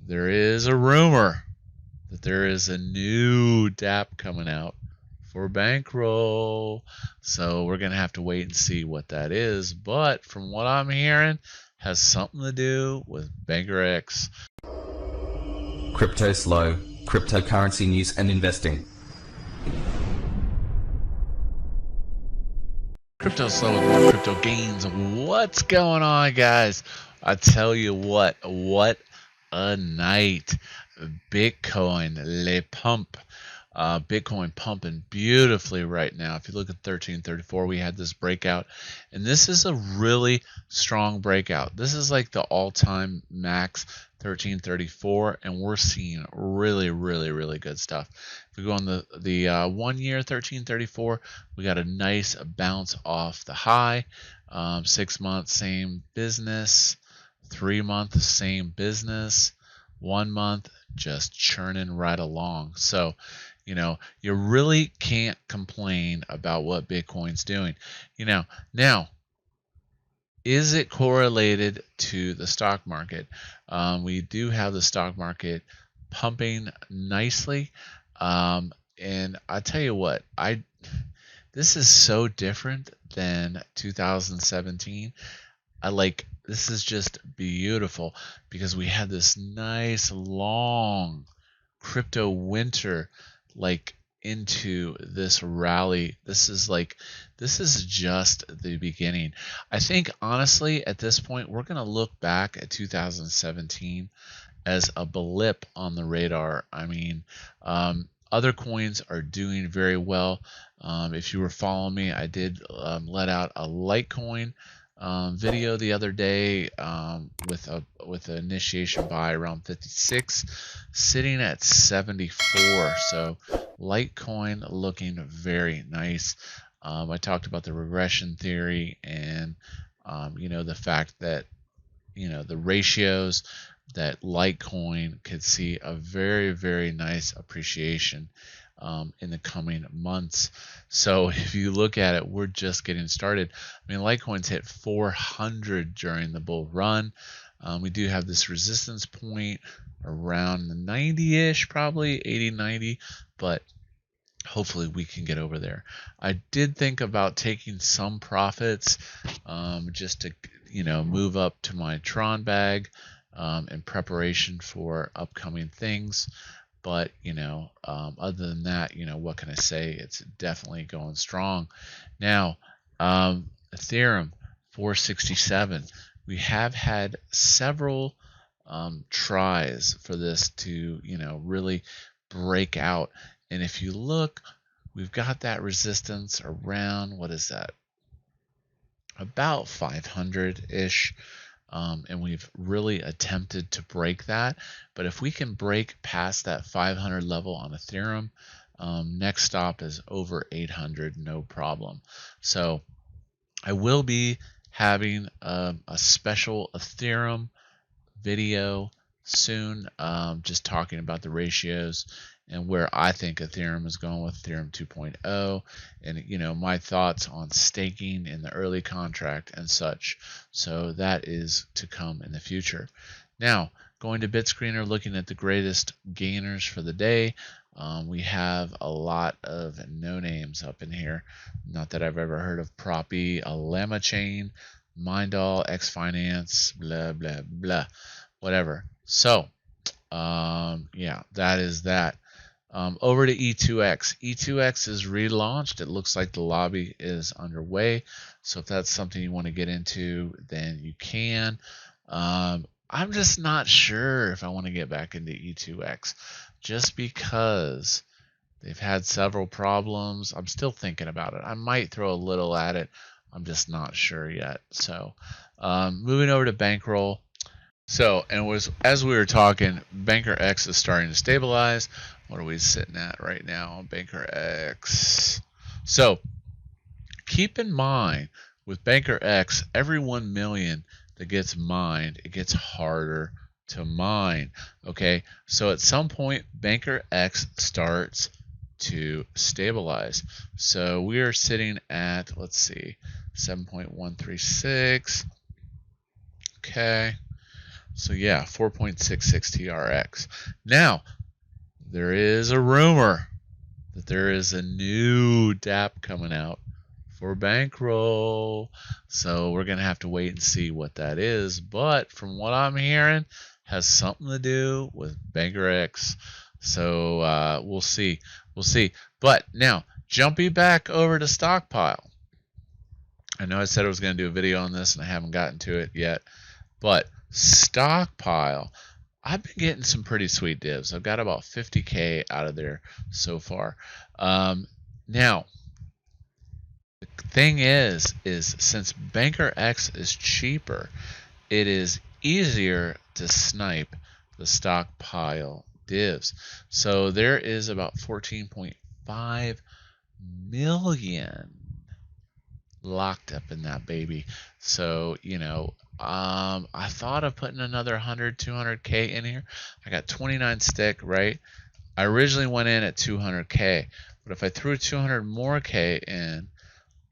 there is a rumor that there is a new dApp coming out for bankroll. So we're going to have to wait and see what that is. But from what I'm hearing, has something to do with BankerX. Cryptoslo, cryptocurrency news and investing. Cryptoslo with more crypto gains. What's going on, guys? I tell you what a night. Bitcoin, le pump. Bitcoin pumping beautifully right now. If you look at 1334, we had this breakout, and this is a really strong breakout. This is like the all-time max 1334, and we're seeing really good stuff. If we go on the 1 year 1334, we got a nice bounce off the high. 6 months, same business. 3 months, same business. 1 month, just churning right along. So, you really can't complain about what Bitcoin's doing. Now, is it correlated to the stock market? We do have the stock market pumping nicely. And I tell you what, this is so different than 2017. This is just beautiful because we had this nice long crypto winter into this rally. This is just the beginning. I think honestly at this point we're going to look back at 2017 as a blip on the radar. I mean, other coins are doing very well. If you were following me, I did let out a Litecoin video the other day with an initiation buy around 56, sitting at 74. So Litecoin looking very nice. I talked about the regression theory and the fact that the ratios that Litecoin could see a very nice appreciation in the coming months. So if you look at it, we're just getting started. I mean, Litecoin's hit 400 during the bull run. We do have this resistance point around the 90-ish, probably 80, 90, but hopefully we can get over there. I did think about taking some profits just to move up to my Tron bag in preparation for upcoming things. But other than that, what can I say? It's definitely going strong. Now, Ethereum 467. We have had several tries for this to really break out. And if you look, we've got that resistance around, what is that? About 500-ish. And we've really attempted to break that. But if we can break past that 500 level on Ethereum, next stop is over 800, no problem. So I will be having a special Ethereum video soon, just talking about the ratios and where I think Ethereum is going with Ethereum 2.0 and my thoughts on staking in the early contract and such. So that is to come in the future. Now, going to BitScreener, looking at the greatest gainers for the day. We have a lot of no names up in here. Not that I've ever heard of Proppy, Llama Chain, Mindall, X Finance, blah blah blah, whatever. So yeah, that is that. Over to E2X. E2X is relaunched. It looks like the lobby is underway. So if that's something you want to get into, then you can. I'm just not sure if I want to get back into E2X just because they've had several problems. I'm still thinking about it. I might throw a little at it. I'm just not sure yet. So moving over to Bankroll. So, as we were talking, BankerX is starting to stabilize. What are we sitting at right now on BankerX? So, keep in mind with BankerX, every 1 million that gets mined, it gets harder to mine. Okay, so at some point, BankerX starts to stabilize. So we are sitting at, let's see, 7.136. Okay. So yeah, 4.66 TRX. Now, there is a rumor that there is a new dApp coming out for bankroll. So we're going to have to wait and see what that is. But from what I'm hearing, has something to do with BankerX. So we'll see. We'll see. But now, jumping back over to Stockpile. I know I said I was going to do a video on this and I haven't gotten to it yet. But Stockpile, I've been getting some pretty sweet divs. I've got about 50K out of there so far. Now, the thing is since BankerX is cheaper, it is easier to snipe the Stockpile divs. So there is about 14.5 million locked up in that baby. So, I thought of putting another 100, 200K in here. I got 29 stick, right? I originally went in at 200K, but if I threw 200 more K in,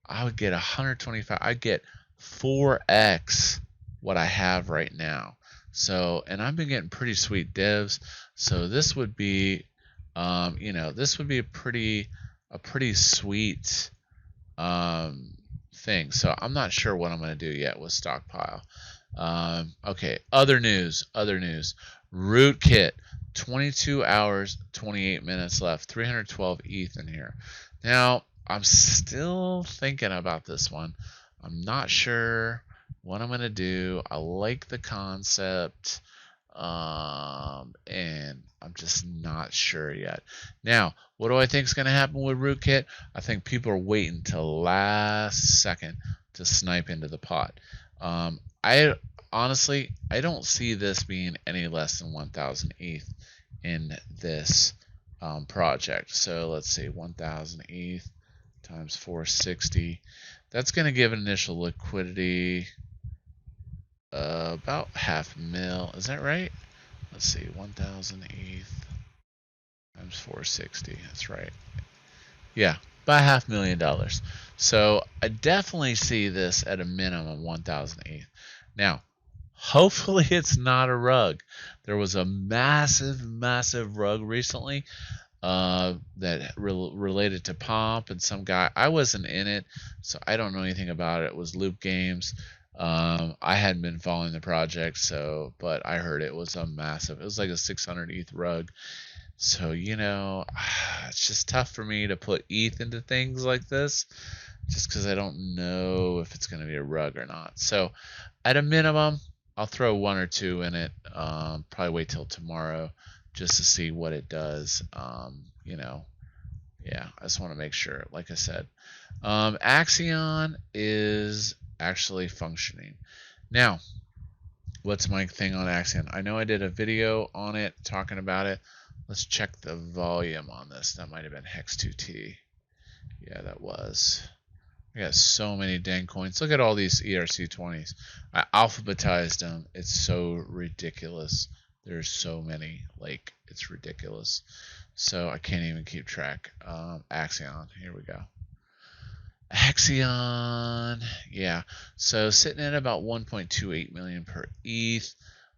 I would get 125. I'd get 4x what I have right now. So, and I've been getting pretty sweet divs. So this would be, this would be a pretty sweet thing. So I'm not sure what I'm going to do yet with Stockpile. Okay, other news. Rootkit, 22 hours, 28 minutes left, 312 ETH in here. Now, I'm still thinking about this one. I'm not sure what I'm going to do. I like the concept, and I'm just not sure yet. Now, what do I think is going to happen with Rootkit? I think people are waiting till last second to snipe into the pot. I honestly don't see this being any less than 1,000 ETH in this project. So let's see, 1,000 ETH times 460. That's going to give an initial liquidity about $500,000. Is that right? Let's see, 1,000 ETH times 460. That's right. Yeah, by $500,000. So I definitely see this at a minimum 1,000 ETH. Now, hopefully it's not a rug. There was a massive rug recently that related to Pomp and some guy. I wasn't in it, so I don't know anything about it. It was Loop Games. I hadn't been following the project, but I heard it was it was like a 600 ETH rug. So, it's just tough for me to put ETH into things like this just because I don't know if it's going to be a rug or not. So, at a minimum, I'll throw one or two in it. Probably wait till tomorrow just to see what it does. Yeah, I just want to make sure, like I said. Axion is actually functioning. Now, what's my thing on Axion? I know I did a video on it talking about it. Let's check the volume on this. That might have been Hex2T. Yeah, that was. I got so many dang coins. Look at all these ERC20s. I alphabetized them. It's so ridiculous. There's so many. Like, it's ridiculous. So I can't even keep track. Axion. Here we go. Axion. Yeah. So sitting at about 1.28 million per ETH,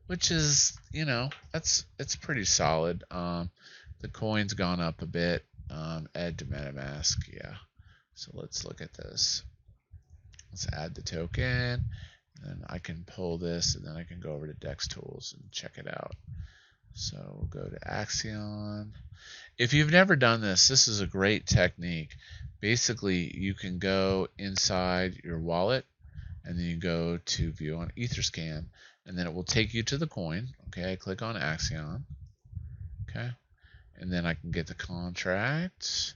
which is, it's pretty solid. The coin's gone up a bit. Add to MetaMask. Yeah. So let's look at this. Let's add the token, and then I can pull this, and then I can go over to Dex Tools and check it out. So we'll go to Axion. If you've never done this, this is a great technique. Basically, you can go inside your wallet, and then you go to View on Etherscan, and then it will take you to the coin. Okay, I click on Axion. Okay, and then I can get the contract.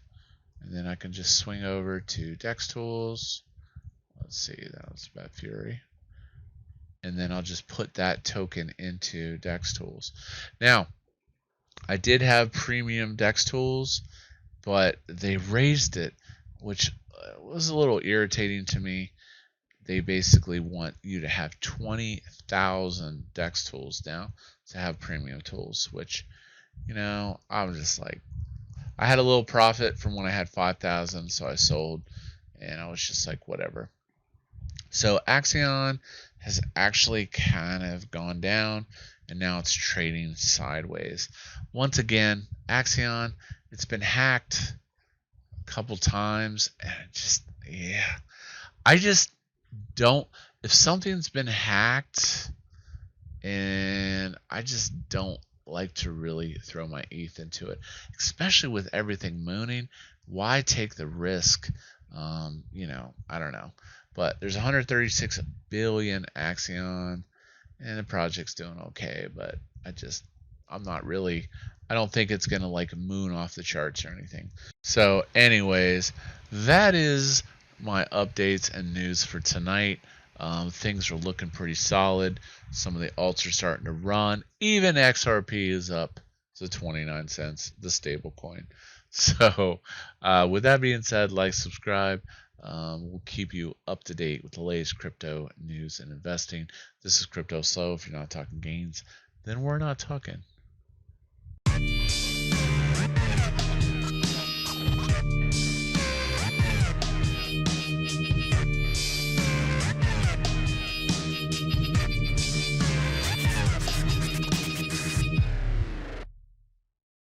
And then I can just swing over to Dex Tools. Let's see, that was Bad Fury. And then I'll just put that token into Dex Tools. Now, I did have premium Dex Tools, but they raised it, which was a little irritating to me. They basically want you to have 20,000 Dex Tools now to have premium tools, which, I was just like, I had a little profit from when I had 5,000, so I sold, and I was just like, whatever. So Axion has actually kind of gone down, and now it's trading sideways. Once again, Axion, it's been hacked a couple times, and I just don't. If something's been hacked, and I just don't like to really throw my ETH into it, especially with everything mooning. Why take the risk? I don't know. But there's 136 billion Axion, and the project's doing okay. But I'm not really. I don't think it's gonna like moon off the charts or anything. So, anyways, that is my updates and news for tonight. Things are looking pretty solid. Some of the alts are starting to run. Even XRP is up to 29 cents, the stable coin. So, with that being said, like, subscribe. We'll keep you up to date with the latest crypto news and investing. This is Cryptoslo. If you're not talking gains, then we're not talking.